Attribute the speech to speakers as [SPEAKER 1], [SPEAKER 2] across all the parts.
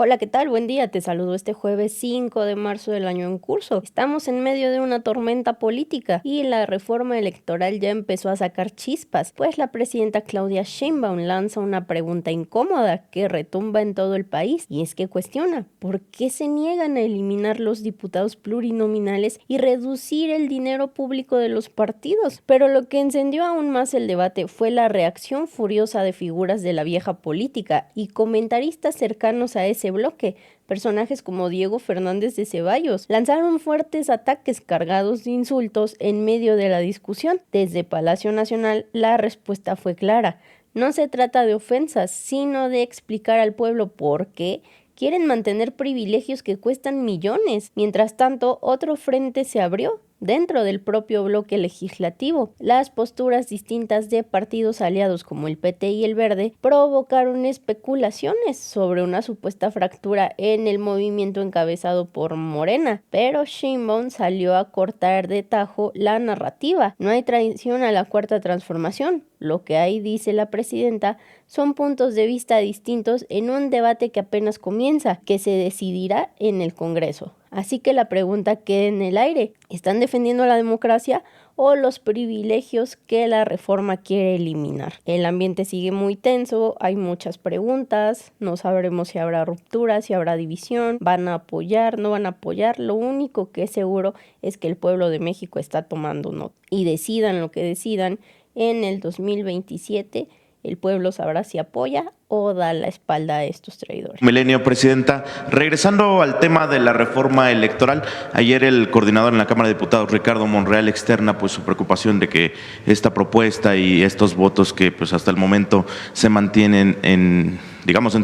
[SPEAKER 1] Hola, ¿qué tal? Buen día. Te saludo este jueves 5 de marzo del año en curso. Estamos en medio de una tormenta política y la reforma electoral ya empezó a sacar chispas, pues la presidenta Claudia Sheinbaum lanza una pregunta incómoda que retumba en todo el país, y es que cuestiona ¿por qué se niegan a eliminar los diputados plurinominales y reducir el dinero público de los partidos? Pero lo que encendió aún más el debate fue la reacción furiosa de figuras de la vieja política y comentaristas cercanos a ese bloque. Personajes como Diego Fernández de Ceballos lanzaron fuertes ataques cargados de insultos en medio de la discusión. Desde Palacio Nacional la respuesta fue clara. No se trata de ofensas, sino de explicar al pueblo por qué quieren mantener privilegios que cuestan millones. Mientras tanto, otro frente se abrió dentro del propio bloque legislativo. Las posturas distintas de partidos aliados como el PT y el Verde provocaron especulaciones sobre una supuesta fractura en el movimiento encabezado por Morena, pero Sheinbaum salió a cortar de tajo la narrativa. No hay traición a la Cuarta Transformación. Lo que hay, dice la presidenta, son puntos de vista distintos en un debate que apenas comienza, que se decidirá en el Congreso. Así que la pregunta queda en el aire. ¿Están defendiendo la democracia o los privilegios que la reforma quiere eliminar? El ambiente sigue muy tenso, hay muchas preguntas, no sabremos si habrá ruptura, si habrá división, van a apoyar, no van a apoyar. Lo único que es seguro es que el pueblo de México está tomando nota y decidan lo que decidan. En el 2027 el pueblo sabrá si apoya o da la espalda a estos traidores.
[SPEAKER 2] Milenio, presidenta. Regresando al tema de la reforma electoral, ayer el coordinador en la Cámara de Diputados, Ricardo Monreal, externa pues su preocupación de que esta propuesta y estos votos que pues hasta el momento se mantienen en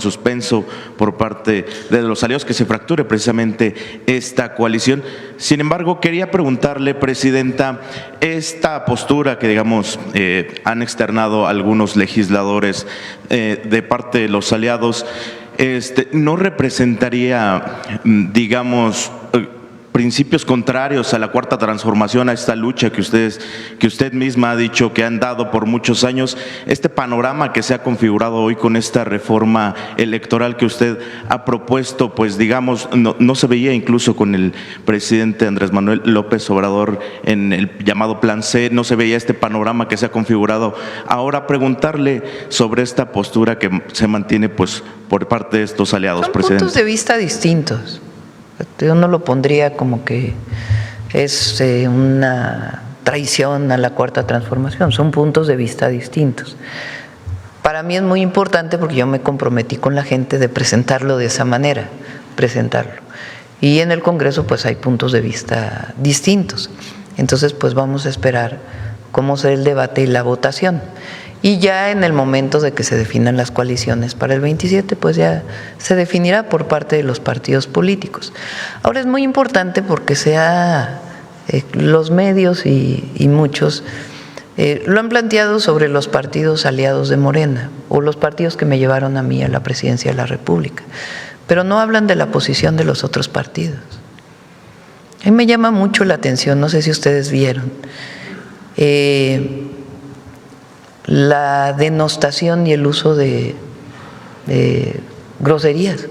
[SPEAKER 2] suspenso por parte de los aliados, que se fracture precisamente esta coalición. Sin embargo, quería preguntarle, presidenta, esta postura que han externado algunos legisladores de parte de los aliados, ¿no representaría, principios contrarios a la Cuarta Transformación, a esta lucha que usted misma ha dicho que han dado por muchos años? Este panorama que se ha configurado hoy con esta reforma electoral que usted ha propuesto, pues no se veía incluso con el presidente Andrés Manuel López Obrador en el llamado Plan C, no se veía este panorama que se ha configurado. Ahora preguntarle sobre esta postura que se mantiene pues por parte de estos aliados,
[SPEAKER 3] Son
[SPEAKER 2] presidente.
[SPEAKER 3] puntos de vista distintos. Yo no lo pondría como que es una traición a la Cuarta Transformación, son puntos de vista distintos. Para mí es muy importante porque yo me comprometí con la gente de presentarlo de esa manera, presentarlo. Y en el Congreso pues hay puntos de vista distintos. Entonces pues vamos a esperar cómo será el debate y la votación. Y ya en el momento de que se definan las coaliciones para el 27, pues ya se definirá por parte de los partidos políticos. Ahora es muy importante porque los medios y muchos lo han planteado sobre los partidos aliados de Morena o los partidos que me llevaron a mí a la presidencia de la República, pero no hablan de la posición de los otros partidos. A mí me llama mucho la atención, no sé si ustedes vieron, la denostación y el uso de groserías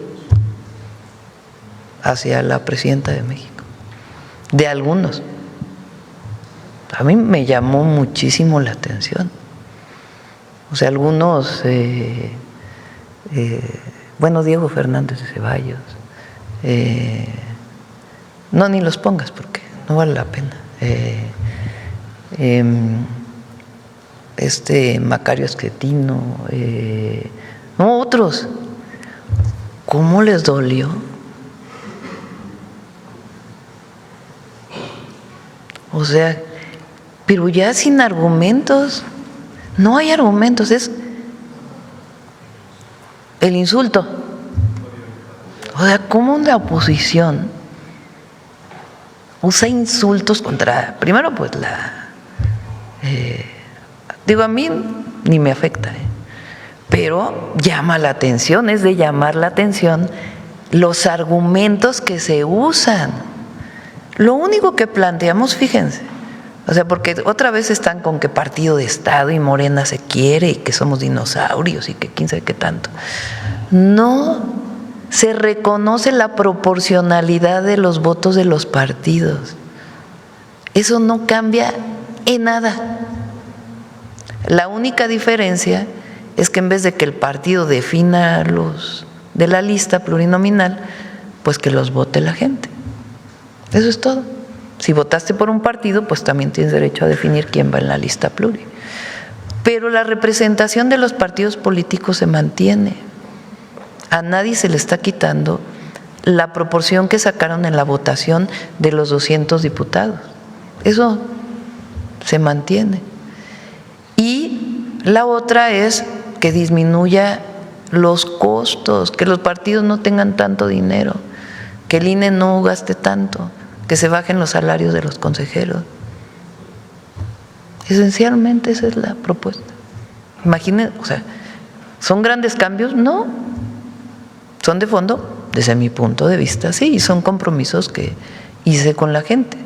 [SPEAKER 3] hacia la presidenta de México, de algunos. A mí me llamó muchísimo la atención. O sea, algunos, Diego Fernández de Ceballos, no, ni los pongas porque no vale la pena. Macario Esquetino, otros. ¿Cómo les dolió? O sea, pero ya sin argumentos, no hay argumentos, es el insulto. O sea, ¿cómo una oposición usa insultos contra, primero pues a mí ni me afecta, pero llama la atención, es de llamar la atención los argumentos que se usan. Lo único que planteamos, fíjense, o sea, porque otra vez están con que partido de Estado y Morena se quiere y que somos dinosaurios y que quién sabe qué tanto. No, se reconoce la proporcionalidad de los votos de los partidos. Eso no cambia en nada. La única diferencia es que en vez de que el partido defina los de la lista plurinominal, pues que los vote la gente. Eso es todo. Si votaste por un partido, pues también tienes derecho a definir quién va en la lista pluri. Pero la representación de los partidos políticos se mantiene. A nadie se le está quitando la proporción que sacaron en la votación de los 200 diputados. Eso se mantiene. Y la otra es que disminuya los costos, que los partidos no tengan tanto dinero, que el INE no gaste tanto, que se bajen los salarios de los consejeros. Esencialmente esa es la propuesta. Imaginen, o sea, ¿son grandes cambios? No. ¿Son de fondo? Desde mi punto de vista, sí, y son compromisos que hice con la gente.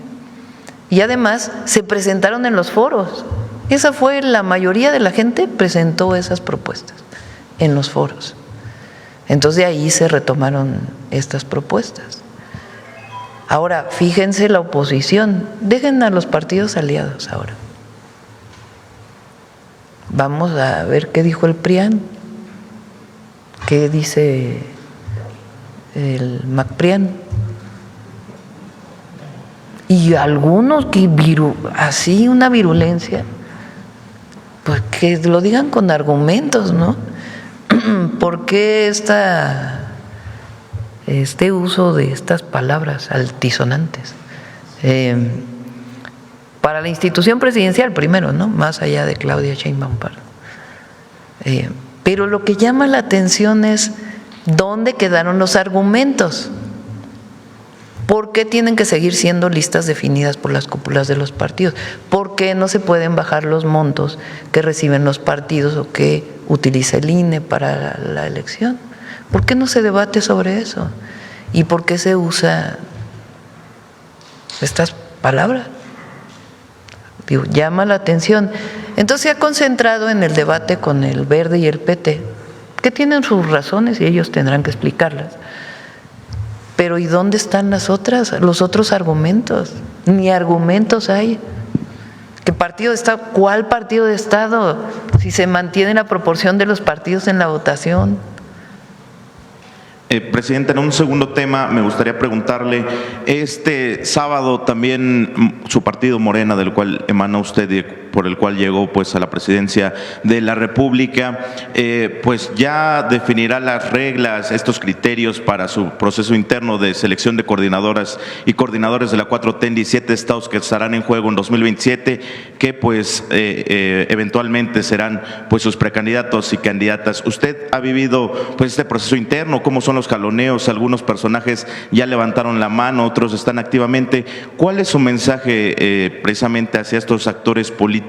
[SPEAKER 3] Y además se presentaron en los foros. Esa fue la mayoría de la gente presentó esas propuestas en los foros. Entonces de ahí se retomaron estas propuestas. Ahora, fíjense la oposición, dejen a los partidos aliados ahora. Vamos a ver qué dijo el PRIAN, qué dice el MACPRIAN. Y algunos que así una virulencia, pues que lo digan con argumentos, ¿no? ¿Por qué este uso de estas palabras altisonantes? Para la institución presidencial primero, ¿no? Más allá de Claudia Sheinbaum. Pero lo que llama la atención es dónde quedaron los argumentos. ¿Por qué tienen que seguir siendo listas definidas por las cúpulas de los partidos? ¿Por qué no se pueden bajar los montos que reciben los partidos o que utiliza el INE para la elección? ¿Por qué no se debate sobre eso? ¿Y por qué se usa estas palabras? Digo, llama la atención. Entonces se ha concentrado en el debate con el Verde y el PT, que tienen sus razones y ellos tendrán que explicarlas. Pero ¿y dónde están los otros argumentos? Ni argumentos hay. ¿Qué partido de Estado? ¿Cuál partido de Estado? Si se mantiene la proporción de los partidos en la votación.
[SPEAKER 2] Presidente, en un segundo tema me gustaría preguntarle, este sábado también su partido Morena, del cual emana usted y por el cual llegó pues a la presidencia de la República, pues ya definirá las reglas, estos criterios para su proceso interno de selección de coordinadoras y coordinadores de la 4T en 17 estados que estarán en juego en 2027, que pues eventualmente serán pues sus precandidatos y candidatas. ¿Usted ha vivido pues este proceso interno? ¿Cómo son los jaloneos? Algunos personajes ya levantaron la mano, otros están activamente. ¿Cuál es su mensaje precisamente hacia estos actores políticos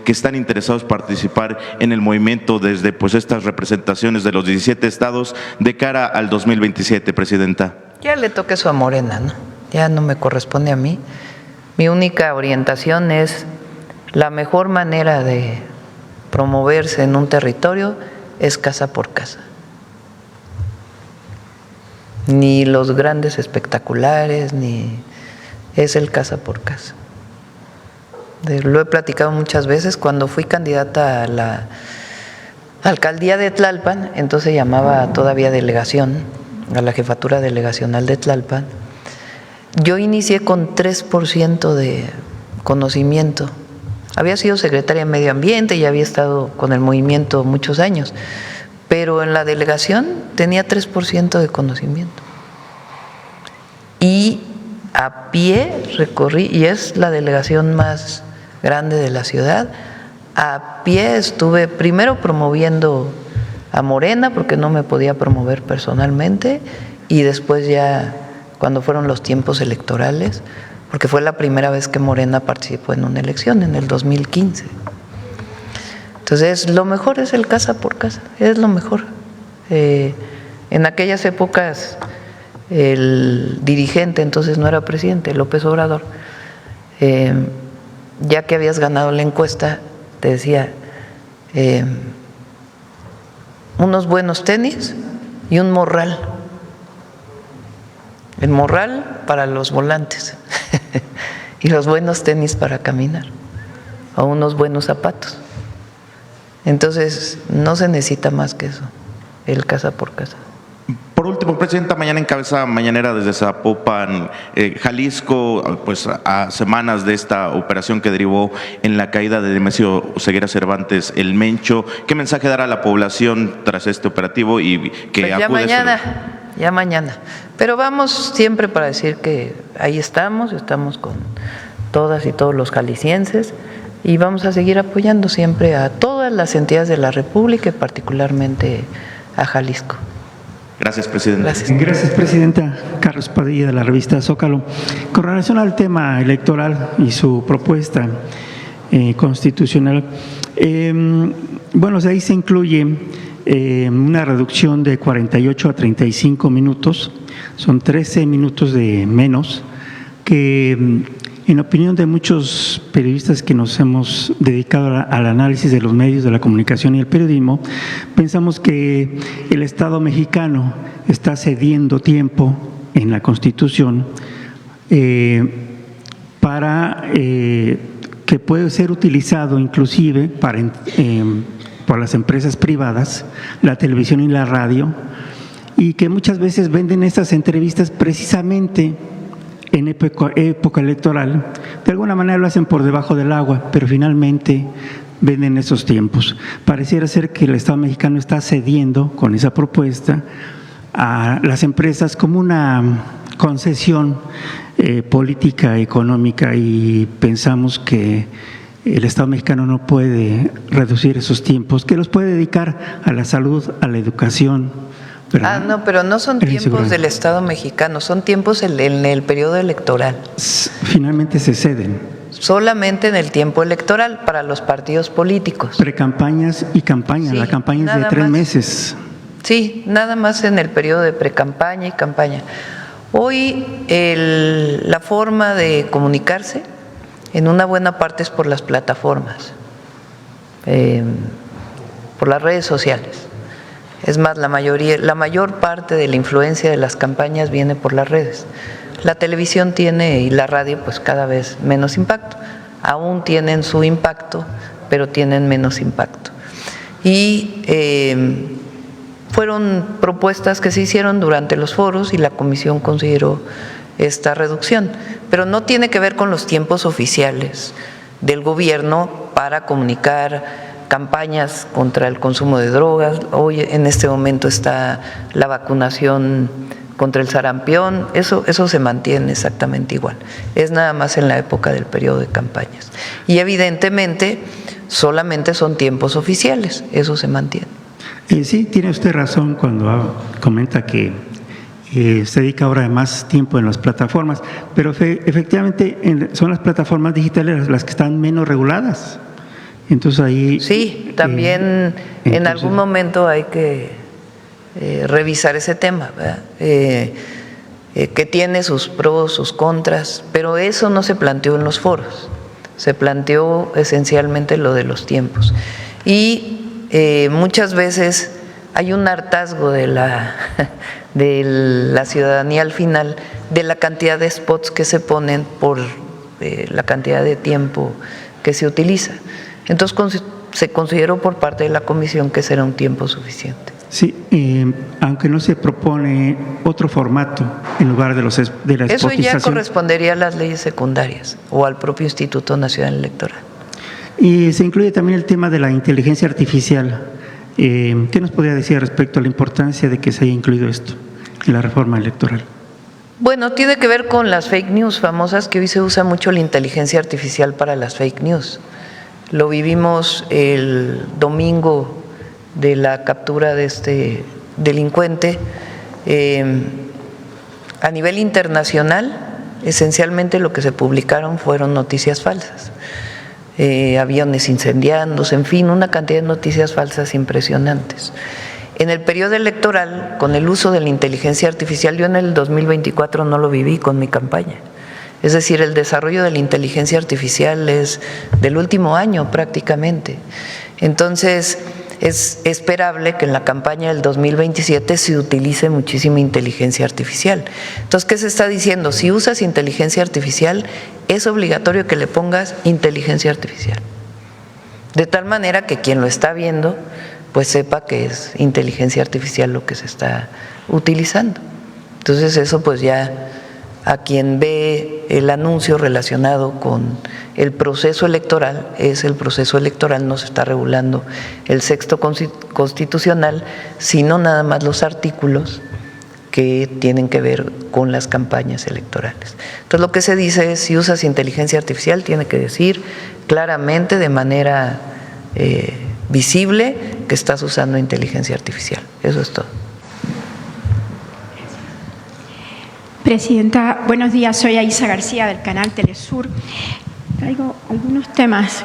[SPEAKER 2] que están interesados en participar en el movimiento desde pues estas representaciones de los 17 estados de cara al 2027, Presidenta?
[SPEAKER 3] Ya le toque eso a Morena, ¿no? Ya no me corresponde a mí. Mi única orientación es la mejor manera de promoverse en un territorio es casa por casa. Ni los grandes espectaculares, ni es el casa por casa. Lo he platicado muchas veces. Cuando fui candidata a la alcaldía de Tlalpan, entonces llamaba todavía delegación, a la jefatura delegacional de Tlalpan, yo inicié con 3% de conocimiento. Había sido secretaria de Medio Ambiente y había estado con el movimiento muchos años, pero en la delegación tenía 3% de conocimiento. Y a pie recorrí, y es la delegación más grande de la ciudad, a pie estuve primero promoviendo a Morena, porque no me podía promover personalmente, y después ya cuando fueron los tiempos electorales, porque fue la primera vez que Morena participó en una elección, en el 2015. Entonces, lo mejor es el casa por casa, es lo mejor. En aquellas épocas, el dirigente, entonces no era presidente, López Obrador, ya que habías ganado la encuesta, te decía, unos buenos tenis y un morral el morral para los volantes y los buenos tenis para caminar, o unos buenos zapatos. Entonces, no se necesita más que eso, el casa por casa.
[SPEAKER 2] Por último, Presidenta, mañana encabeza mañanera desde Zapopan, Jalisco, pues a semanas de esta operación que derivó en la caída de Nemesio Oseguera Cervantes, el Mencho. ¿Qué mensaje dará a la población tras este operativo y que
[SPEAKER 3] pues
[SPEAKER 2] acude
[SPEAKER 3] ya mañana. Pero vamos siempre para decir que ahí estamos con todas y todos los jaliscienses y vamos a seguir apoyando siempre a todas las entidades de la República y particularmente a Jalisco.
[SPEAKER 2] Gracias, Presidenta.
[SPEAKER 4] Gracias, Presidenta. Carlos Padilla, de la revista Zócalo. Con relación al tema electoral y su propuesta constitucional, bueno, ahí se incluye una reducción de 48 a 35 minutos, son 13 minutos de menos, que en opinión de muchos periodistas que nos hemos dedicado al análisis de los medios de la comunicación y el periodismo, pensamos que el Estado mexicano está cediendo tiempo en la Constitución para que puede ser utilizado inclusive por las empresas privadas, la televisión y la radio, y que muchas veces venden estas entrevistas precisamente en época electoral. De alguna manera lo hacen por debajo del agua, pero finalmente venden esos tiempos. Pareciera ser que el Estado mexicano está cediendo con esa propuesta a las empresas como una concesión política, económica, y pensamos que el Estado mexicano no puede reducir esos tiempos, que los puede dedicar a la salud, a la educación.
[SPEAKER 3] No, pero no son tiempos del Estado mexicano, son tiempos en el periodo electoral.
[SPEAKER 4] Finalmente se ceden.
[SPEAKER 3] Solamente en el tiempo electoral para los partidos políticos.
[SPEAKER 4] Precampañas y campaña, sí, la campaña es de 3 meses.
[SPEAKER 3] Sí, nada más en el periodo de precampaña y campaña. Hoy la forma de comunicarse en una buena parte es por las plataformas, por las redes sociales. Es más, la mayor parte de la influencia de las campañas viene por las redes. La televisión tiene y la radio pues cada vez menos impacto. Aún tienen su impacto, pero tienen menos impacto. Y fueron propuestas que se hicieron durante los foros y la comisión consideró esta reducción, pero no tiene que ver con los tiempos oficiales del gobierno para comunicar campañas contra el consumo de drogas. Hoy en este momento está la vacunación contra el sarampión, eso se mantiene exactamente igual, es nada más en la época del periodo de campañas. Y evidentemente solamente son tiempos oficiales, eso se mantiene.
[SPEAKER 4] Sí, tiene usted razón cuando comenta que se dedica ahora más tiempo en las plataformas, pero efectivamente son las plataformas digitales las que están menos reguladas. Entonces ahí…
[SPEAKER 3] Sí, también en algún momento hay que revisar ese tema, ¿verdad? Que tiene sus pros, sus contras, pero eso no se planteó en los foros, se planteó esencialmente lo de los tiempos. Y muchas veces hay un hartazgo de la ciudadanía al final de la cantidad de spots que se ponen por la cantidad de tiempo que se utiliza. Entonces se consideró por parte de la comisión que será un tiempo suficiente.
[SPEAKER 4] Sí, aunque no se propone otro formato en lugar de la spotización.
[SPEAKER 3] Eso ya correspondería a las leyes secundarias o al propio Instituto Nacional Electoral.
[SPEAKER 4] Y se incluye también el tema de la inteligencia artificial. ¿Qué nos podría decir respecto a la importancia de que se haya incluido esto en la reforma electoral?
[SPEAKER 3] Bueno, tiene que ver con las fake news famosas, que hoy se usa mucho la inteligencia artificial para las fake news. Lo vivimos el domingo de la captura de este delincuente. A nivel internacional, esencialmente lo que se publicaron fueron noticias falsas. Aviones incendiándose, en fin, una cantidad de noticias falsas impresionantes. En el periodo electoral, con el uso de la inteligencia artificial, yo en el 2024 no lo viví con mi campaña. Es decir, el desarrollo de la inteligencia artificial es del último año prácticamente. Entonces, es esperable que en la campaña del 2027 se utilice muchísima inteligencia artificial. Entonces, ¿qué se está diciendo? Si usas inteligencia artificial, es obligatorio que le pongas inteligencia artificial. De tal manera que quien lo está viendo, pues sepa que es inteligencia artificial lo que se está utilizando. Entonces, eso pues ya a quien ve el anuncio relacionado con el proceso electoral, es el proceso electoral, no se está regulando el texto constitucional, sino nada más los artículos que tienen que ver con las campañas electorales. Entonces, lo que se dice es, si usas inteligencia artificial, tiene que decir claramente, de manera visible, que estás usando inteligencia artificial. Eso es todo.
[SPEAKER 5] Presidenta, buenos días. Soy Aisa García del canal Telesur. Traigo algunos temas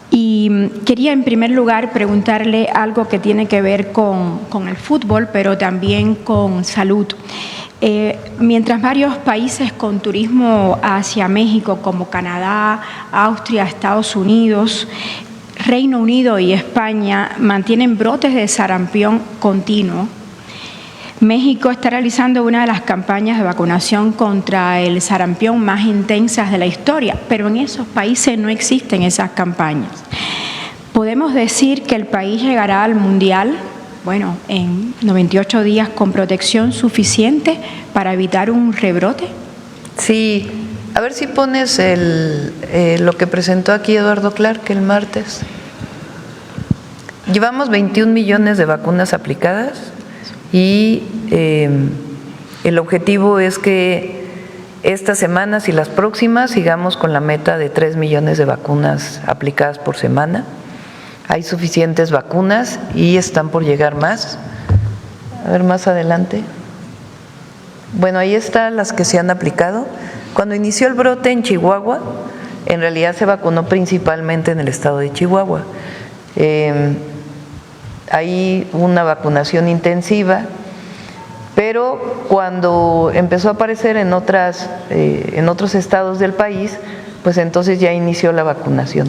[SPEAKER 5] y quería en primer lugar preguntarle algo que tiene que ver con el fútbol, pero también con salud. Mientras varios países con turismo hacia México, como Canadá, Austria, Estados Unidos, Reino Unido y España, mantienen brotes de sarampión continuo, México está realizando una de las campañas de vacunación contra el sarampión más intensas de la historia, pero en esos países no existen esas campañas. ¿Podemos decir que el país llegará al Mundial, bueno, en 98 días con protección suficiente para evitar un rebrote?
[SPEAKER 3] Sí, a ver si pones lo que presentó aquí Eduardo Clark el martes. Llevamos 21 millones de vacunas aplicadas. Y el objetivo es que estas semanas y las próximas sigamos con la meta de 3 millones de vacunas aplicadas por semana. Hay suficientes vacunas y están por llegar más. A ver, más adelante. Bueno, ahí están las que se han aplicado. Cuando inició el brote en Chihuahua, en realidad se vacunó principalmente en el estado de Chihuahua. Hay una vacunación intensiva, pero cuando empezó a aparecer en otros estados del país, pues entonces ya inició la vacunación.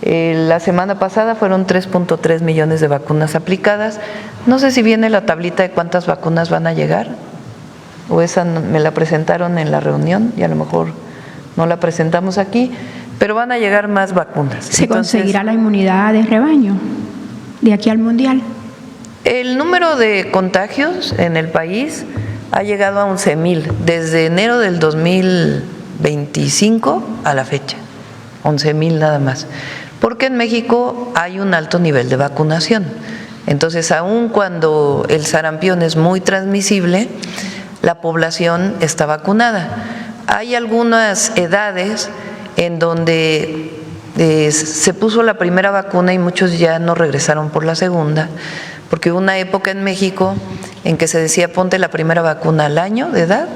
[SPEAKER 3] La semana pasada fueron 3.3 millones de vacunas aplicadas. No sé si viene la tablita de cuántas vacunas van a llegar, o esa me la presentaron en la reunión y a lo mejor no la presentamos aquí, pero van a llegar más vacunas.
[SPEAKER 5] ¿Se conseguirá la inmunidad de rebaño de aquí al Mundial?
[SPEAKER 3] El número de contagios en el país ha llegado a 11,000 desde enero del 2025 a la fecha, 11,000 nada más, porque en México hay un alto nivel de vacunación. Entonces, aun cuando el sarampión es muy transmisible, la población está vacunada. Hay algunas edades en donde se puso la primera vacuna y muchos ya no regresaron por la segunda, porque hubo una época en México en que se decía ponte la primera vacuna al año de edad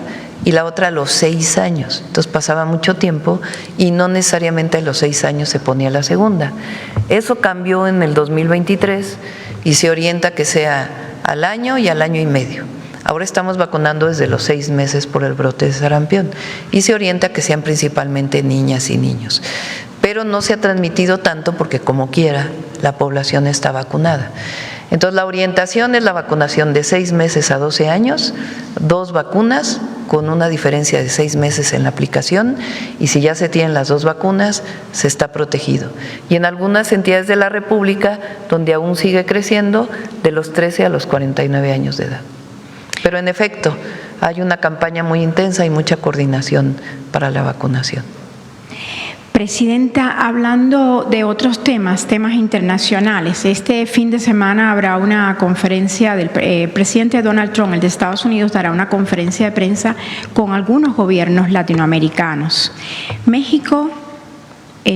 [SPEAKER 3] y la otra a los 6 años. Entonces pasaba mucho tiempo y no necesariamente a los 6 años se ponía la segunda. Eso cambió en el 2023 y se orienta que sea al año y al año y medio. Ahora estamos vacunando desde los 6 meses por el brote de sarampión y se orienta que sean principalmente niñas y niños. Pero no se ha transmitido tanto porque como quiera la población está vacunada. Entonces la orientación es la vacunación de 6 meses a 12 años, 2 vacunas con una diferencia de 6 meses en la aplicación, y si ya se tienen las 2 vacunas se está protegido. Y en algunas entidades de la República donde aún sigue creciendo, de los 13 a los 49 años de edad. Pero en efecto hay una campaña muy intensa y mucha coordinación para la vacunación.
[SPEAKER 5] Presidenta, hablando de otros temas internacionales, este fin de semana habrá una conferencia del presidente Donald Trump, el de Estados Unidos, dará una conferencia de prensa con algunos gobiernos latinoamericanos. México,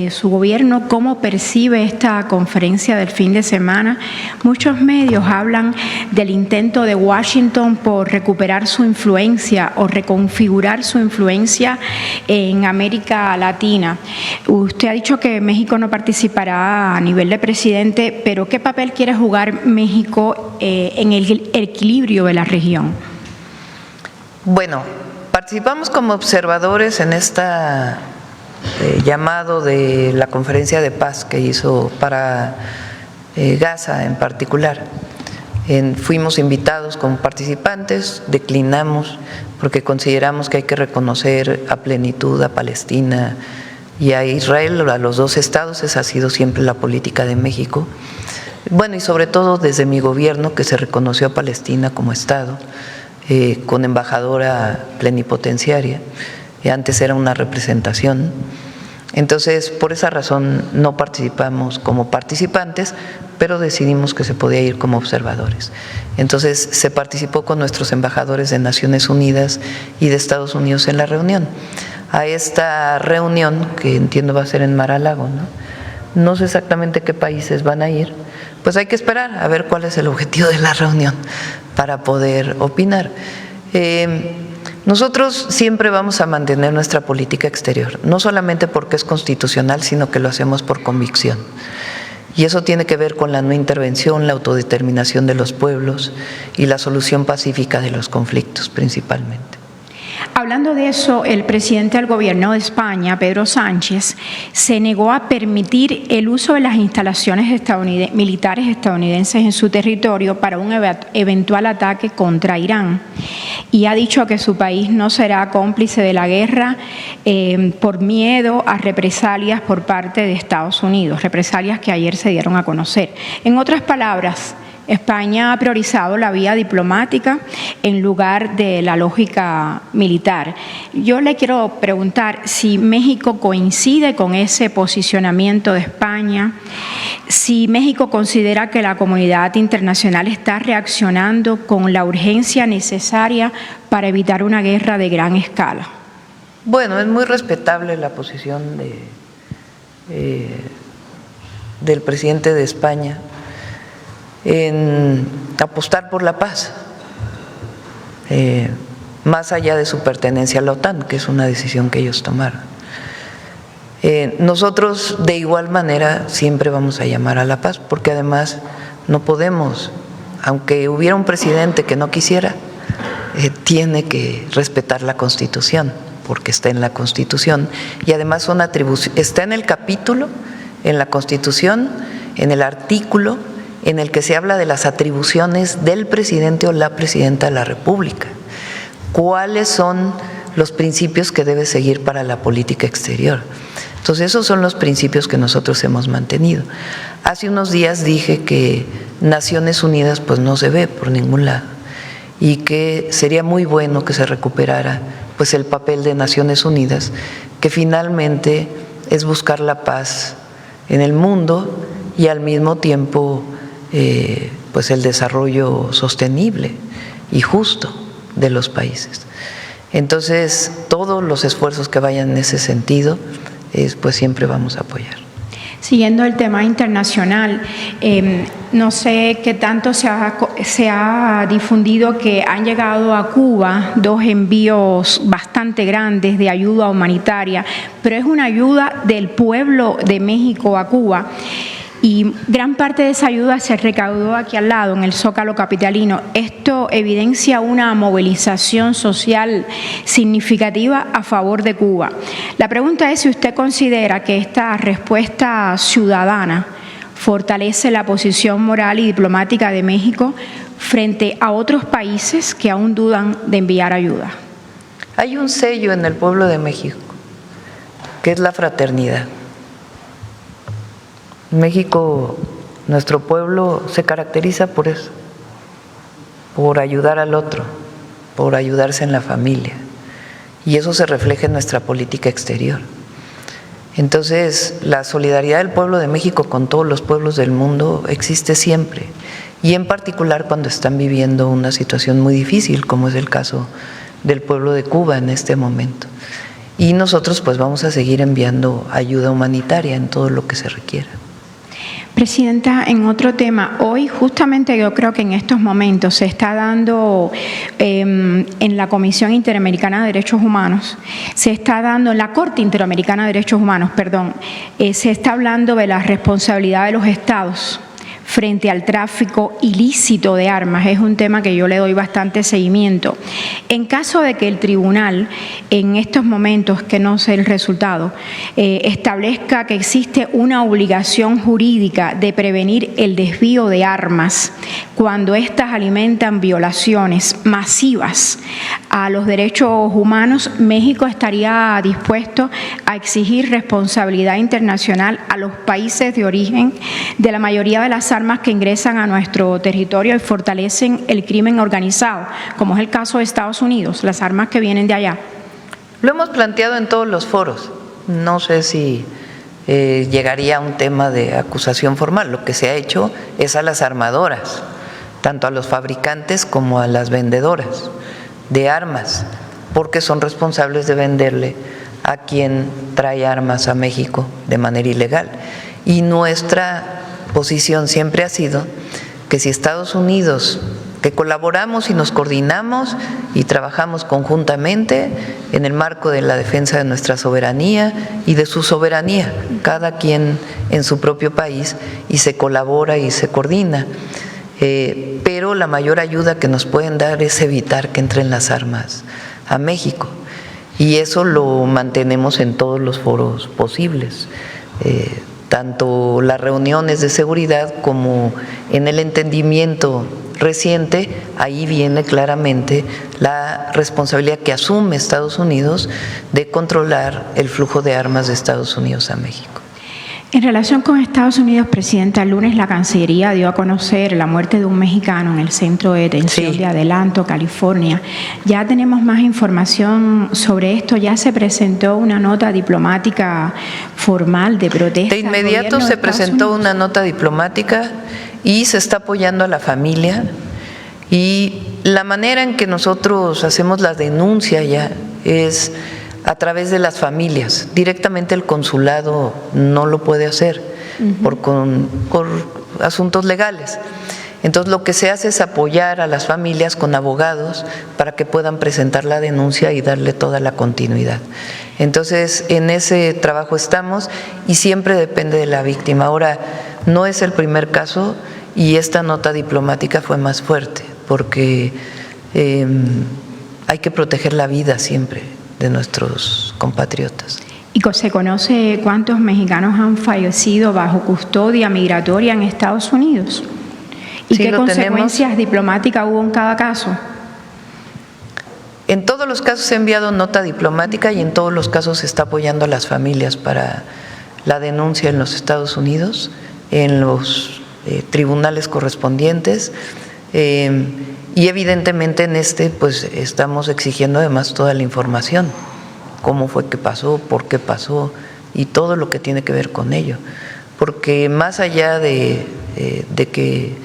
[SPEAKER 5] su gobierno, ¿cómo percibe esta conferencia del fin de semana? Muchos medios hablan del intento de Washington por recuperar su influencia o reconfigurar su influencia en América Latina. Usted ha dicho que México no participará a nivel de presidente, pero ¿qué papel quiere jugar México en el equilibrio de la región?
[SPEAKER 3] Bueno, participamos como observadores en esta llamado de la conferencia de paz que hizo para Gaza en particular. Fuimos invitados como participantes, declinamos porque consideramos que hay que reconocer a plenitud a Palestina y a Israel, a los dos estados. Esa ha sido siempre la política de México. Bueno, y sobre todo desde mi gobierno, que se reconoció a Palestina como estado, con embajadora plenipotenciaria. Antes era una representación. Entonces, por esa razón no participamos como participantes, pero decidimos que se podía ir como observadores. Entonces, se participó con nuestros embajadores de Naciones Unidas y de Estados Unidos en la reunión. A esta reunión, que entiendo va a ser en Mar-a-Lago, no sé exactamente qué países van a ir, pues hay que esperar a ver cuál es el objetivo de la reunión para poder opinar. Nosotros siempre vamos a mantener nuestra política exterior, no solamente porque es constitucional, sino que lo hacemos por convicción. Y eso tiene que ver con la no intervención, la autodeterminación de los pueblos y la solución pacífica de los conflictos principalmente.
[SPEAKER 5] Hablando de eso, el presidente del Gobierno de España, Pedro Sánchez, se negó a permitir el uso de las instalaciones militares estadounidenses en su territorio para un eventual ataque contra Irán y ha dicho que su país no será cómplice de la guerra por miedo a represalias por parte de Estados Unidos, represalias que ayer se dieron a conocer. En otras palabras, España ha priorizado la vía diplomática en lugar de la lógica militar. Yo le quiero preguntar si México coincide con ese posicionamiento de España, si México considera que la comunidad internacional está reaccionando con la urgencia necesaria para evitar una guerra de gran escala.
[SPEAKER 3] Bueno, es muy respetable la posición del presidente de España en apostar por la paz, más allá de su pertenencia a la OTAN, que es una decisión que ellos tomaron. Nosotros de igual manera siempre vamos a llamar a la paz, porque además no podemos, aunque hubiera un presidente que no quisiera, tiene que respetar la Constitución, porque está en la Constitución y además son atribuciones, está en el capítulo, en la Constitución, en el artículo en el que se habla de las atribuciones del presidente o la presidenta de la República. ¿Cuáles son los principios que debe seguir para la política exterior? Entonces, esos son los principios que nosotros hemos mantenido. Hace unos días dije que Naciones Unidas pues no se ve por ningún lado y que sería muy bueno que se recuperara pues el papel de Naciones Unidas, que finalmente es buscar la paz en el mundo y al mismo tiempo pues el desarrollo sostenible y justo de los países. Entonces, todos los esfuerzos que vayan en ese sentido, pues siempre vamos a apoyar.
[SPEAKER 5] Siguiendo el tema internacional, no sé qué tanto se ha difundido que han llegado a Cuba 2 envíos bastante grandes de ayuda humanitaria, pero es una ayuda del pueblo de México a Cuba. Y gran parte de esa ayuda se recaudó aquí al lado, en el Zócalo capitalino. Esto evidencia una movilización social significativa a favor de Cuba. La pregunta es si usted considera que esta respuesta ciudadana fortalece la posición moral y diplomática de México frente a otros países que aún dudan de enviar ayuda.
[SPEAKER 3] Hay un sello en el pueblo de México, que es la fraternidad. México, nuestro pueblo se caracteriza por eso, por ayudar al otro, por ayudarse en la familia, y eso se refleja en nuestra política exterior. Entonces, la solidaridad del pueblo de México con todos los pueblos del mundo existe siempre, y en particular cuando están viviendo una situación muy difícil, como es el caso del pueblo de Cuba en este momento. Y nosotros pues vamos a seguir enviando ayuda humanitaria en todo lo que se requiera.
[SPEAKER 5] Presidenta, en otro tema, hoy justamente yo creo que en estos momentos se está dando en la Comisión Interamericana de Derechos Humanos, se está dando en la Corte Interamericana de Derechos Humanos, se está hablando de la responsabilidad de los estados frente al tráfico ilícito de armas. Es un tema que yo le doy bastante seguimiento. En caso de que el tribunal, en estos momentos, que no sé el resultado, establezca que existe una obligación jurídica de prevenir el desvío de armas cuando éstas alimentan violaciones masivas a los derechos humanos, México estaría dispuesto a exigir responsabilidad internacional a los países de origen de la mayoría de las armas que ingresan a nuestro territorio y fortalecen el crimen organizado, como es el caso de Estados Unidos, las armas que vienen de allá.
[SPEAKER 3] Lo hemos planteado en todos los foros. No sé si llegaría a un tema de acusación formal. Lo que se ha hecho es a las armadoras, tanto a los fabricantes como a las vendedoras de armas, porque son responsables de venderle a quien trae armas a México de manera ilegal. Y nuestra posición siempre ha sido que si Estados Unidos, que colaboramos y nos coordinamos y trabajamos conjuntamente en el marco de la defensa de nuestra soberanía y de su soberanía, cada quien en su propio país, y se colabora y se coordina. Pero la mayor ayuda que nos pueden dar es evitar que entren las armas a México, y eso lo mantenemos en todos los foros posibles, tanto las reuniones de seguridad como en el entendimiento reciente. Ahí viene claramente la responsabilidad que asume Estados Unidos de controlar el flujo de armas de Estados Unidos a México.
[SPEAKER 5] En relación con Estados Unidos, Presidenta, el lunes la Cancillería dio a conocer la muerte de un mexicano en el centro de detención de Adelanto, California. Ya tenemos más información sobre esto. Ya se presentó una nota diplomática formal de protesta.
[SPEAKER 3] De inmediato se presentó una nota diplomática y se está apoyando a la familia. Y la manera en que nosotros hacemos la denuncia ya es a través de las familias. Directamente el consulado no lo puede hacer por asuntos legales. Entonces lo que se hace es apoyar a las familias con abogados para que puedan presentar la denuncia y darle toda la continuidad. Entonces en ese trabajo estamos y siempre depende de la víctima. Ahora no es el primer caso y esta nota diplomática fue más fuerte porque hay que proteger la vida siempre de nuestros compatriotas.
[SPEAKER 5] ¿Y se conoce cuántos mexicanos han fallecido bajo custodia migratoria en Estados Unidos? ¿Y qué consecuencias diplomáticas hubo en cada caso?
[SPEAKER 3] En todos los casos se ha enviado nota diplomática y en todos los casos se está apoyando a las familias para la denuncia en los Estados Unidos, en los tribunales correspondientes. Y evidentemente en pues estamos exigiendo además toda la información, cómo fue que pasó, por qué pasó y todo lo que tiene que ver con ello. Porque más allá de que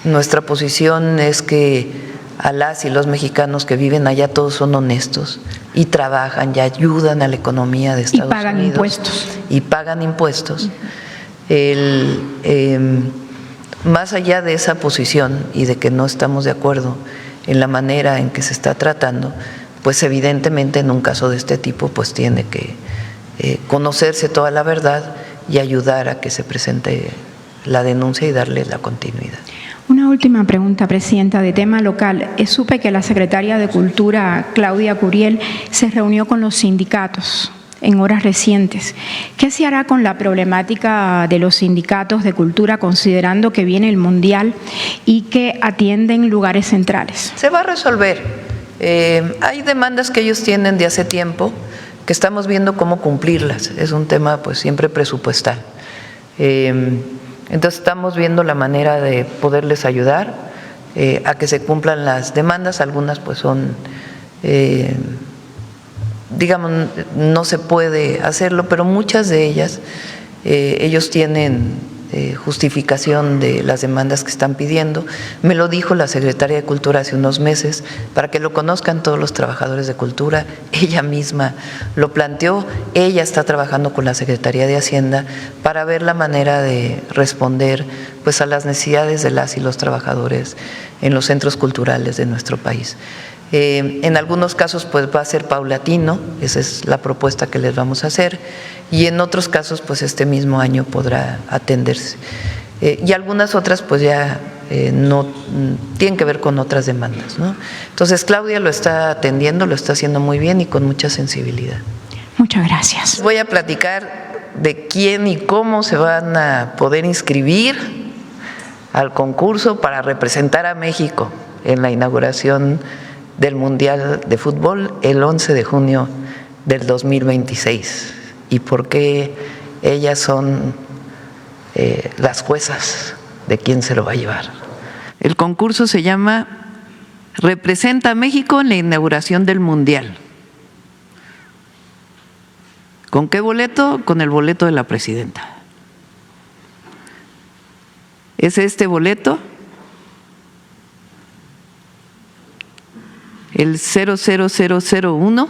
[SPEAKER 3] nuestra posición es que a las y los mexicanos que viven allá todos son honestos y trabajan y ayudan a la economía de Estados Unidos.
[SPEAKER 5] Y pagan impuestos.
[SPEAKER 3] Y pagan impuestos. Más allá de esa posición y de que no estamos de acuerdo en la manera en que se está tratando, pues evidentemente en un caso de este tipo pues tiene que conocerse toda la verdad y ayudar a que se presente la denuncia y darle la continuidad.
[SPEAKER 5] Una última pregunta, Presidenta, de tema local. Supe que la Secretaria de Cultura, Claudia Curiel, se reunió con los sindicatos en horas recientes. ¿Qué se hará con la problemática de los sindicatos de cultura, considerando que viene el Mundial y que atienden lugares centrales?
[SPEAKER 3] Se va a resolver. Hay demandas que ellos tienen de hace tiempo que estamos viendo cómo cumplirlas. Es un tema pues siempre presupuestal. Entonces estamos viendo la manera de poderles ayudar a que se cumplan las demandas. Algunas pues son digamos, no se puede hacerlo, pero muchas de ellas, ellos tienen justificación de las demandas que están pidiendo. Me lo dijo la Secretaria de Cultura hace unos meses, para que lo conozcan todos los trabajadores de cultura. Ella misma lo planteó, ella está trabajando con la Secretaría de Hacienda para ver la manera de responder pues a las necesidades de las y los trabajadores en los centros culturales de nuestro país. En algunos casos pues va a ser paulatino, esa es la propuesta que les vamos a hacer, y en otros casos pues este mismo año podrá atenderse. Y algunas otras pues ya no tienen que ver con otras demandas, ¿no? Entonces Claudia lo está atendiendo, lo está haciendo muy bien y con mucha sensibilidad.
[SPEAKER 5] Muchas gracias.
[SPEAKER 3] Voy a platicar de quién y cómo se van a poder inscribir al concurso para representar a México en la inauguración del Mundial de Fútbol el 11 de junio del 2026 y por qué ellas son las juezas de quién se lo va a llevar. El concurso se llama Representa a México en la inauguración del Mundial. ¿Con qué boleto? Con el boleto de la presidenta. Es este boleto, el 00001.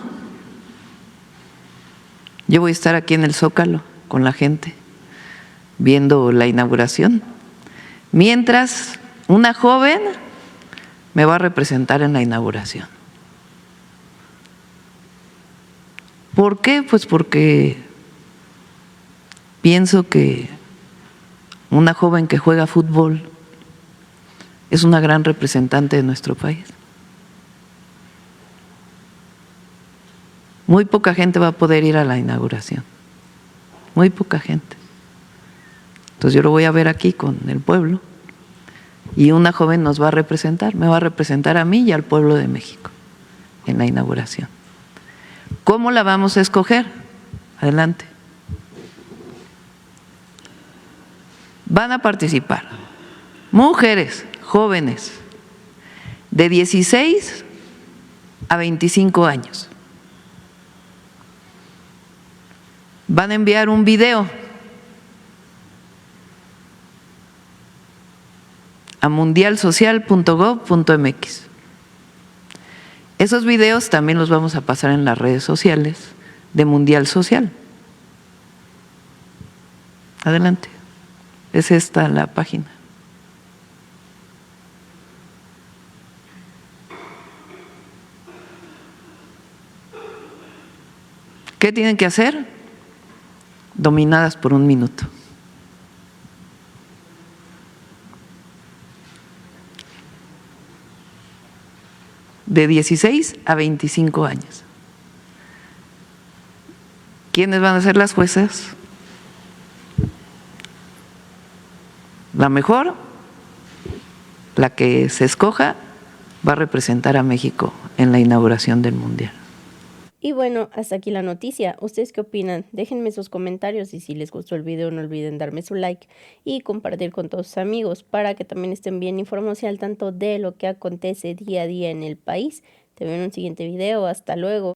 [SPEAKER 3] Yo voy a estar aquí en el Zócalo con la gente viendo la inauguración, mientras una joven me va a representar en la inauguración. ¿Por qué? Pues porque pienso que una joven que juega fútbol es una gran representante de nuestro país. Muy poca gente va a poder ir a la inauguración, muy poca gente. Entonces yo lo voy a ver aquí con el pueblo y una joven nos va a representar, me va a representar a mí y al pueblo de México en la inauguración. ¿Cómo la vamos a escoger? Adelante. Van a participar mujeres jóvenes de 16 a 25 años. Van a enviar un video a mundialsocial.gov.mx. Esos videos también los vamos a pasar en las redes sociales de Mundial Social. Adelante. Es esta la página. ¿Qué tienen que hacer? Dominadas por 1 minuto. De 16 a 25 años. ¿Quiénes van a ser las juezas? La mejor, la que se escoja, va a representar a México en la inauguración del Mundial.
[SPEAKER 1] Y bueno, hasta aquí la noticia. ¿Ustedes qué opinan? Déjenme sus comentarios y si les gustó el video no olviden darme su like y compartir con todos sus amigos para que también estén bien informados y al tanto de lo que acontece día a día en el país. Te veo en un siguiente video. Hasta luego.